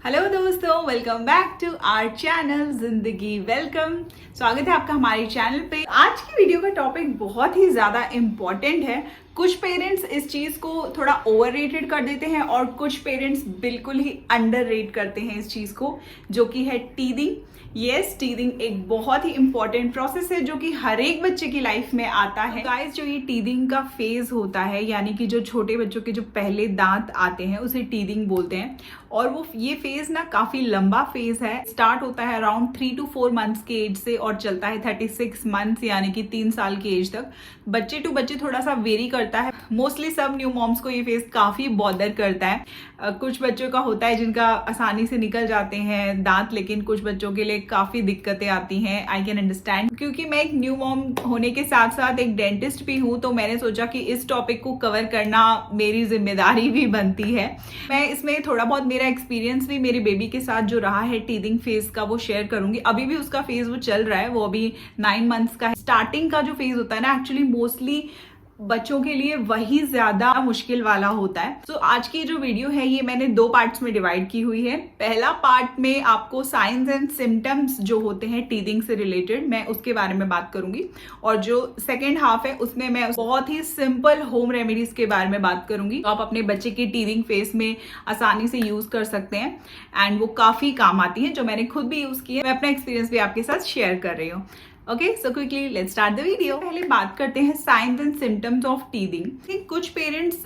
Hello दोस्तों, welcome back to our channel जिंदगी welcome. स्वागत है आपका हमारे चैनल पे। आज की वीडियो का टॉपिक बहुत ही ज़्यादा इम्पॉर्टेंट है। कुछ पेरेंट्स इस चीज़ को थोड़ा ओवररेटेड कर देते हैं और कुछ पेरेंट्स बिल्कुल ही अंडररेट करते हैं इस चीज़ को, जो कि है टीदिंग। यस, टीदिंग एक बहुत ही इंपॉर्टेंट प्रोसेस है जो कि हर एक बच्चे की लाइफ में आता है। गाइस, जो ये टीदिंग का फेज होता है, यानी कि जो छोटे बच्चों के जो पहले दांत आते हैं उसे टीदिंग बोलते हैं। और वो ये फेज ना काफी लंबा फेज है। स्टार्ट होता है अराउंड 3 to 4 मंथ्स के एज से और चलता है 36 मंथ्स यानी कि 3 साल की एज तक। बच्चे टू बच्चे थोड़ा सा वेरी करता है। मोस्टली सब न्यू मॉम्स को ये फेज काफी बॉदर करता है। कुछ बच्चों का होता है जिनका आसानी से निकल जाते हैं दांत, लेकिन कुछ बच्चों के लिए काफी दिक्कतें आती हैं। आई कैन अंडरस्टैंड, क्योंकि मैं एक न्यू मॉम होने के साथ साथ एक डेंटिस्ट भी हूँ, तो मैंने सोचा कि इस टॉपिक को कवर करना मेरी जिम्मेदारी भी बनती है। मैं इसमें थोड़ा बहुत मेरा एक्सपीरियंस भी मेरे बेबी के साथ जो रहा है टीदिंग फेज का वो शेयर करूंगी। अभी भी उसका फेज वो चल रहा है, वो अभी 9 मंथ्स का है। स्टार्टिंग का जो फेज होता है ना, एक्चुअली मोस्टली बच्चों के लिए वही ज्यादा मुश्किल वाला होता है। तो आज की जो वीडियो है ये मैंने 2 पार्ट्स में डिवाइड की हुई है। पहला पार्ट में आपको साइंस एंड सिम्टम्स जो होते हैं टीदिंग से रिलेटेड, मैं उसके बारे में बात करूंगी। और जो सेकेंड हाफ है उसमें मैं बहुत ही सिंपल होम रेमेडीज के बारे में बात करूंगी, तो आप अपने बच्चे की टीदिंग फेस में आसानी से यूज कर सकते हैं एंड वो काफी काम आती है, जो मैंने खुद भी यूज की है। मैं अपना एक्सपीरियंस भी आपके साथ शेयर कर रही हूँ। Okay, so quickly let's start the video. पहले बात करते हैं science and symptoms of teething. कुछ पेरेंट्स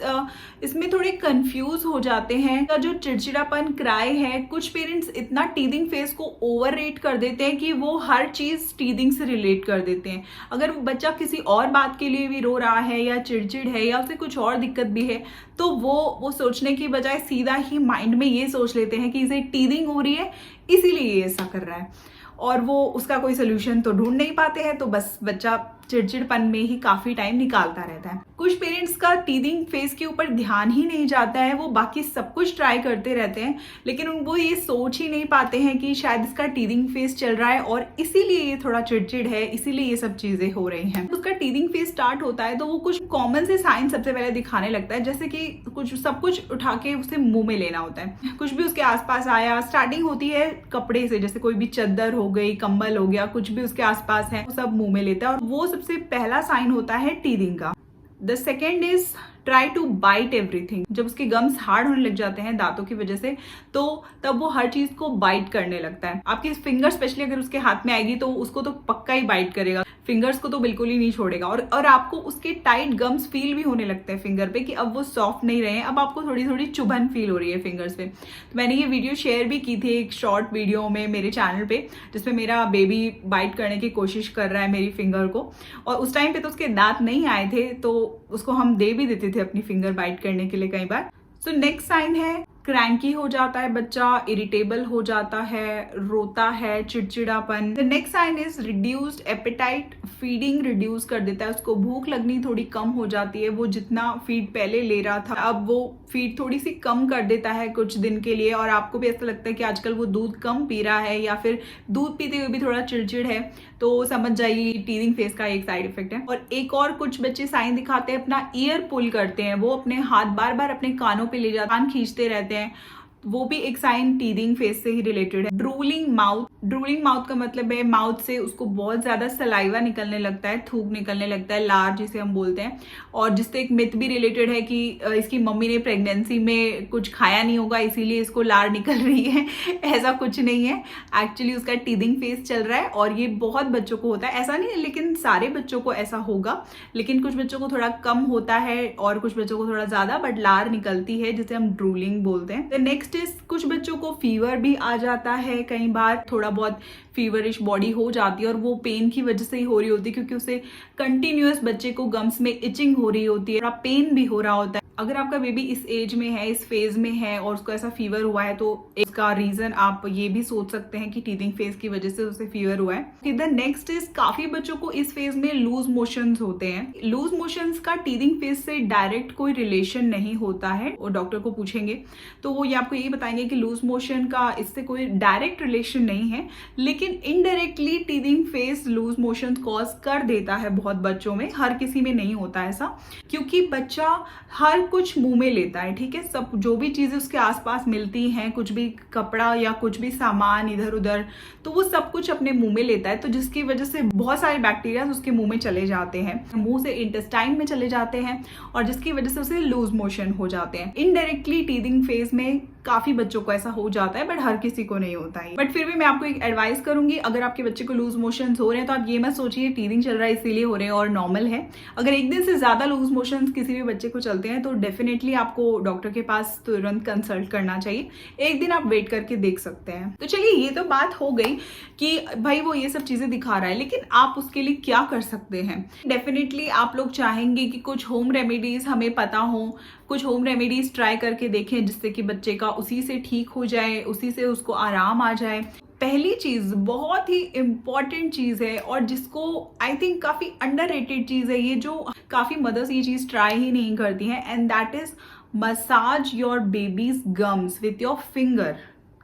इसमें थोड़े कंफ्यूज हो जाते हैं। का जो चिड़चिड़ापन क्राई है, कुछ पेरेंट्स इतना टीदिंग फेस को ओवररेट कर देते हैं कि वो हर चीज टीदिंग से रिलेट कर देते हैं। अगर बच्चा किसी और बात के लिए भी रो रहा है या चिड़चिड़ है या उसे कुछ और दिक्कत भी है, तो वो सोचने की बजाय सीधा ही माइंड में ये सोच लेते हैं कि इसे टीदिंग हो रही है इसीलिए ये ऐसा कर रहा है, और वो उसका कोई सोल्यूशन तो ढूंढ नहीं पाते हैं। तो बस बच्चा चिड़चिड़पन में ही काफी टाइम निकालता रहता है। कुछ पेरेंट्स का टीदिंग फेस के ऊपर ध्यान ही नहीं जाता है, वो बाकी सब कुछ ट्राई करते रहते हैं, लेकिन वो ये सोच ही नहीं पाते हैं कि शायद इसका टीदिंग फेस चल रहा है और इसीलिए ये थोड़ा चिड़चिड़ है, इसीलिए ये सब चीजें हो रही हैं। उसका टीदिंग फेस स्टार्ट होता है तो वो कुछ कॉमन से साइन सबसे पहले दिखाने लगता है, जैसे कि सब कुछ उठा के उसे मुंह में लेना होता है। कुछ भी उसके आसपास आया, स्टार्टिंग होती है कपड़े से, जैसे कोई भी चद्दर हो गई, कंबल हो गया, कुछ भी उसके आसपास है वो सब मुंह में लेता है, और वो सबसे पहला साइन होता है टीदिंग का। The second is try to bite everything. जब उसके गम्स हार्ड होने लग जाते हैं दांतों की वजह से, तो तब वो हर चीज को बाइट करने लगता है। आपकी फिंगर स्पेशली अगर उसके हाथ में आएगी तो उसको तो पक्का ही बाइट करेगा, फिंगर्स को तो बिल्कुल ही नहीं छोड़ेगा। और आपको उसके टाइट गम्स फील भी होने लगते हैं फिंगर पे कि अब वो सॉफ्ट नहीं रहे हैं, अब आपको थोड़ी थोड़ी चुभन फील हो रही है फिंगर्स पे। तो मैंने ये वीडियो शेयर भी की थी एक शॉर्ट वीडियो में मेरे चैनल पे, जिसमें मेरा बेबी बाइट करने की कोशिश कर रहा है मेरी फिंगर को, और उस टाइम पे तो उसके दांत नहीं आए थे, तो उसको हम दे भी देते थे अपनी फिंगर बाइट करने के लिए कई बार। सो नेक्स्ट साइन है क्रैंकी हो जाता है बच्चा, इरिटेबल हो जाता है, रोता है, चिड़चिड़ापन। The next sign is reduced appetite. Feeding reduce कर देता है, उसको भूख लगनी थोड़ी कम हो जाती है। वो जितना फीड पहले ले रहा था अब वो फीड थोड़ी सी कम कर देता है कुछ दिन के लिए, और आपको भी ऐसा लगता है कि आजकल वो दूध कम पी रहा है या फिर दूध पीते हुए भी थोड़ा चिड़चिड़ है, तो समझ जाइए टीदिंग फेस का एक साइड इफेक्ट है। और एक और कुछ बच्चे साइन दिखाते हैं, अपना ईयर पुल करते हैं, वो अपने हाथ बार बार अपने कानों पे ले जाते, कान खींचते रहते हैं, वो भी एक साइन टीदिंग फेस से ही रिलेटेड है। Drooling mouth. ड्रूलिंग माउथ का मतलब है माउथ से उसको बहुत ज्यादा सलाइवा निकलने लगता है, थूक निकलने लगता है, लार जिसे हम बोलते हैं, और जिससे एक मिथ भी रिलेटेड है कि इसकी मम्मी ने प्रेगनेंसी में कुछ खाया नहीं होगा इसीलिए इसको लार निकल रही है। ऐसा कुछ नहीं है, एक्चुअली उसका टीदिंग फेस चल रहा है और ये बहुत बच्चों को होता है। ऐसा नहीं है लेकिन सारे बच्चों को ऐसा होगा, लेकिन कुछ बच्चों को थोड़ा कम होता है और कुछ बच्चों को थोड़ा ज्यादा, बट लार निकलती है जिसे हम ड्रूलिंग बोलते हैं। नेक्स्ट इज कुछ बच्चों को फीवर भी आ जाता है, कई बार थोड़ा बहुत फीवरिश बॉडी हो जाती है, और वो पेन की वजह से ही हो रही होती है क्योंकि उसे कंटिन्यूअस बच्चे को गम्स में इचिंग हो रही होती है, पेन भी हो रहा होता है। अगर आपका बेबी इस एज में है, इस फेज में है और उसको ऐसा फीवर हुआ है, तो इसका रीजन आप ये भी सोच सकते हैं कि टीदिंग फेज की वजह से उसे फीवर हुआ है। द नेक्स्ट इज काफी बच्चों को इस फेज में लूज मोशंस होते हैं। लूज मोशंस का टीदिंग फेज से डायरेक्ट कोई रिलेशन नहीं होता है, और डॉक्टर को पूछेंगे तो वो ये आपको यही बताएंगे कि लूज मोशन का इससे कोई डायरेक्ट रिलेशन नहीं है, लेकिन indirectly teething phase loose motion cause कर देता है बहुत बच्चों में। हर किसी में नहीं होता ऐसा, क्योंकि बच्चा हर कुछ मुंह में लेता है, ठीक है, सब जो भी चीजें उसके आसपास मिलती हैं, कुछ भी कपड़ा या कुछ भी सामान इधर उधर, तो वो सब कुछ अपने मुंह में लेता है, तो जिसकी वजह से बहुत सारे बैक्टीरिया उसके मुंह में चले जाते हैं, मुंह से इंटेस्टाइन में चले जाते हैं, और जिसकी वजह से उसे लूज मोशन हो जाते हैं। इनडायरेक्टली टीथिंग फेज में काफी बच्चों को ऐसा हो जाता है, बट हर किसी को नहीं होता है। बट फिर भी मैं आपको एक एडवाइस करूंगी, अगर आपके बच्चे को लूज मोशंस हो रहे हैं तो आप ये मत सोचिए टीथिंग चल रहा है इसीलिए हो रहे हैं और नॉर्मल है। अगर एक दिन से ज्यादा लूज मोशंस किसी भी बच्चे को चलते हैं तो डेफिनेटली आपको डॉक्टर के पास तुरंत कंसल्ट करना चाहिए। एक दिन आप वेट करके देख सकते हैं। तो चलिए, ये तो बात हो गई कि भाई वो ये सब चीजें दिखा रहा है, लेकिन आप उसके लिए क्या कर सकते हैं। डेफिनेटली आप लोग चाहेंगे कि कुछ होम रेमेडीज हमें पता हो, कुछ होम रेमेडीज ट्राई करके देखें जिससे कि बच्चे का उसी से ठीक हो जाए, उसी से उसको आराम आ जाए। पहली चीज बहुत ही इंपॉर्टेंट चीज है और जिसको आई थिंक काफी अंडररेटेड चीज है ये, जो काफी मदर्स ये चीज ट्राई ही नहीं करती हैं, and that is massage your babies gums with your finger,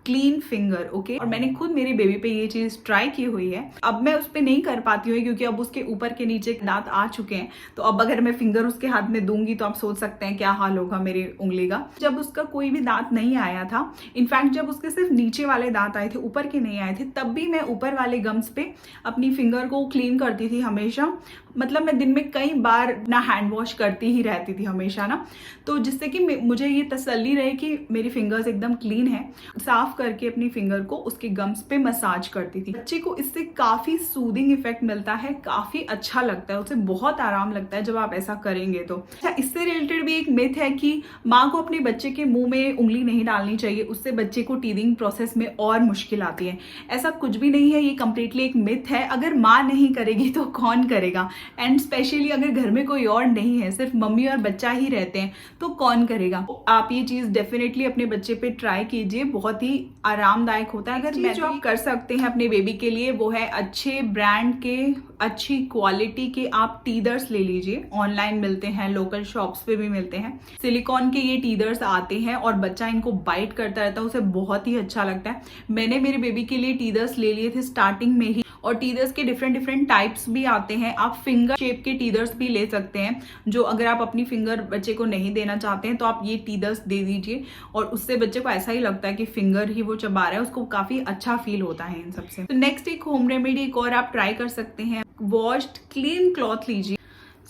clean finger. Okay, और मैंने खुद मेरी बेबी पे ये चीज ट्राई की हुई है। अब मैं उस पर नहीं कर पाती हूँ क्योंकि अब उसके ऊपर के नीचे दांत आ चुके हैं, तो अब अगर मैं फिंगर उसके हाथ में दूंगी तो आप सोच सकते हैं क्या हाल होगा मेरी उंगली का। जब उसका कोई भी दांत नहीं आया था, इनफैक्ट जब उसके सिर्फ नीचे वाले दांत आए थे, ऊपर के नहीं आए थे, तब भी मैं ऊपर वाले गम्स पे अपनी फिंगर को क्लीन करती थी हमेशा। मतलब मैं दिन में कई बार ना हैंड वॉश करती ही रहती थी हमेशा ना, तो जिससे कि मुझे ये तसल्ली रहे कि मेरी फिंगर्स एकदम क्लीन है। साफ करके अपनी फिंगर को उसके गम्स पे मसाज करती थी। बच्चे को इससे काफी सूदिंग इफेक्ट मिलता है, काफी अच्छा लगता है, उसे बहुत आराम लगता है जब आप ऐसा करेंगे तो। अच्छा, इससे रिलेटेड भी एक मिथ है कि माँ को अपने बच्चे के मुंह में उंगली नहीं डालनी चाहिए, उससे बच्चे को टीथिंग प्रोसेस में और मुश्किल आती है। ऐसा कुछ भी नहीं है, ये कंप्लीटली एक मिथ है। अगर माँ नहीं करेगी तो कौन करेगा, एंड स्पेशली अगर घर में कोई और नहीं है, सिर्फ मम्मी और बच्चा ही रहते हैं, तो कौन करेगा। आप ये चीज डेफिनेटली अपने बच्चे पे ट्राई कीजिए, बहुत ही आरामदायक होता है। अगर जो आप कर सकते हैं अपने बेबी के लिए वो है अच्छे ब्रांड के, अच्छी क्वालिटी के आप टीदर्स ले लीजिए। ऑनलाइन मिलते हैं, लोकल शॉप्स पे भी मिलते हैं। सिलिकॉन के ये टीदर्स आते हैं और बच्चा इनको बाइट करता रहता है, उसे बहुत ही अच्छा लगता है। मैंने मेरे बेबी के लिए टीदर्स ले लिए थे स्टार्टिंग में ही, और टीदर्स के डिफरेंट टाइप्स भी आते हैं। आप फिंगर शेप के टीदर्स भी ले सकते हैं, जो अगर आप अपनी फिंगर बच्चे को नहीं देना चाहते हैं तो आप ये टीदर्स दे दीजिए, और उससे बच्चे को ऐसा ही लगता है कि फिंगर ही वो चबा रहा है, उसको काफी अच्छा फील होता है इन सबसे। तो नेक्स्ट एक होम रेमेडी एक और आप ट्राई कर सकते हैं, वॉश्ड क्लीन क्लॉथ लीजिए।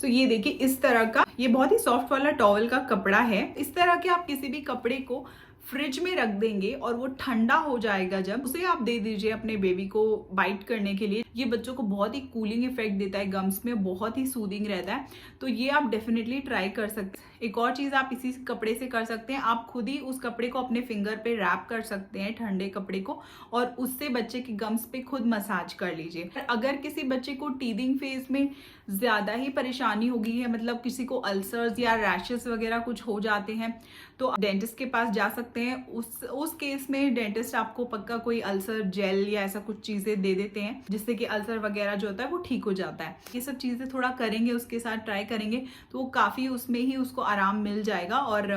तो ये देखिए, इस तरह का ये बहुत ही सॉफ्ट वाला टॉवल का कपड़ा है। इस तरह के आप किसी भी कपड़े को फ्रिज में रख देंगे और वो ठंडा हो जाएगा, जब उसे आप दे दीजिए अपने बेबी को बाइट करने के लिए। ये बच्चों को बहुत ही कूलिंग इफेक्ट देता है गम्स में, बहुत ही सूदिंग रहता है, तो ये आप डेफिनेटली ट्राई कर सकते हैं। एक और चीज आप इसी कपड़े से कर सकते हैं, आप खुद ही उस कपड़े को अपने फिंगर पे रैप कर सकते हैं, ठंडे कपड़े को, और उससे बच्चे के गम्स पे खुद मसाज कर लीजिए। अगर किसी बच्चे को टीथिंग फेज में ज्यादा ही परेशानी हो गई है, मतलब किसी को अल्सर्स या रैशेस वगैरह कुछ हो जाते हैं, तो डेंटिस्ट के पास जा सकते हैं। उस केस में डेंटिस्ट आपको पक्का कोई अल्सर जेल या ऐसा कुछ चीजें दे देते हैं, जिससे कि अल्सर वगैरह जो होता है वो ठीक हो जाता है। ये सब चीजें थोड़ा करेंगे, उसके साथ ट्राई करेंगे, तो वो काफी उसमें ही उसको आराम मिल जाएगा और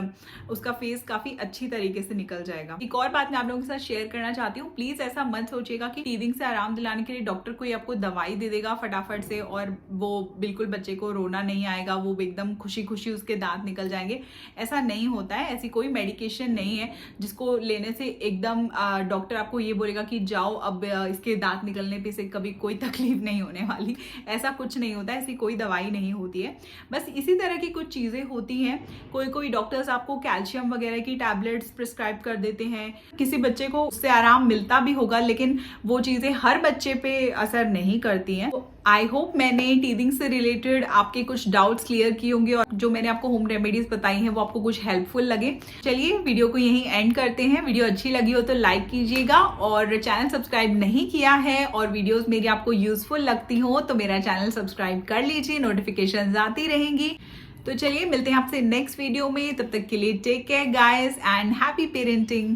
उसका फेस काफी अच्छी तरीके से निकल जाएगा। एक और बात मैं आप लोगों के साथ शेयर करना चाहती हूँ, प्लीज ऐसा मत सोचिएगा कि टीथिंग से आराम दिलाने के लिए डॉक्टर कोई आपको दवाई दे देगा फटाफट से और वो बिल्कुल बच्चे को रोना नहीं आएगा, वो एकदम खुशी खुशी उसके दांत निकल जाएंगे। ऐसा नहीं होता है, ऐसी कोई मेडिकेशन नहीं है जिसको लेने से एकदम डॉक्टर आपको ये बोलेगा कि जाओ अब इसके दांत निकलने पे से कभी कोई तकलीफ नहीं होने वाली। ऐसा कुछ नहीं होता है, ऐसी कोई दवाई नहीं होती है। बस इसी तरह की कुछ चीजें होती हैं। कोई डॉक्टर्स आपको कैल्शियम वगैरह की टैबलेट्स प्रिस्क्राइब कर देते हैं। किसी बच्चे को उससे आराम मिलता भी होगा, लेकिन वो चीजें हर बच्चे पे असर नहीं करती हैं। आई होप मैंने टीथिंग से रिलेटेड आपके कुछ डाउट्स क्लियर किए होंगे और जो मैंने आपको होम रेमेडीज बताई हैं वो आपको कुछ हेल्पफुल लगे। चलिए वीडियो को यहीं एंड करते हैं। वीडियो अच्छी लगी हो तो लाइक कीजिएगा, और चैनल सब्सक्राइब नहीं किया है और वीडियोस मेरी आपको यूजफुल लगती हो तो मेरा चैनल सब्सक्राइब कर लीजिए, नोटिफिकेशन आती रहेंगी। तो चलिए मिलते हैं आपसे नेक्स्ट वीडियो में, तब तक के लिए take care guys and happy parenting.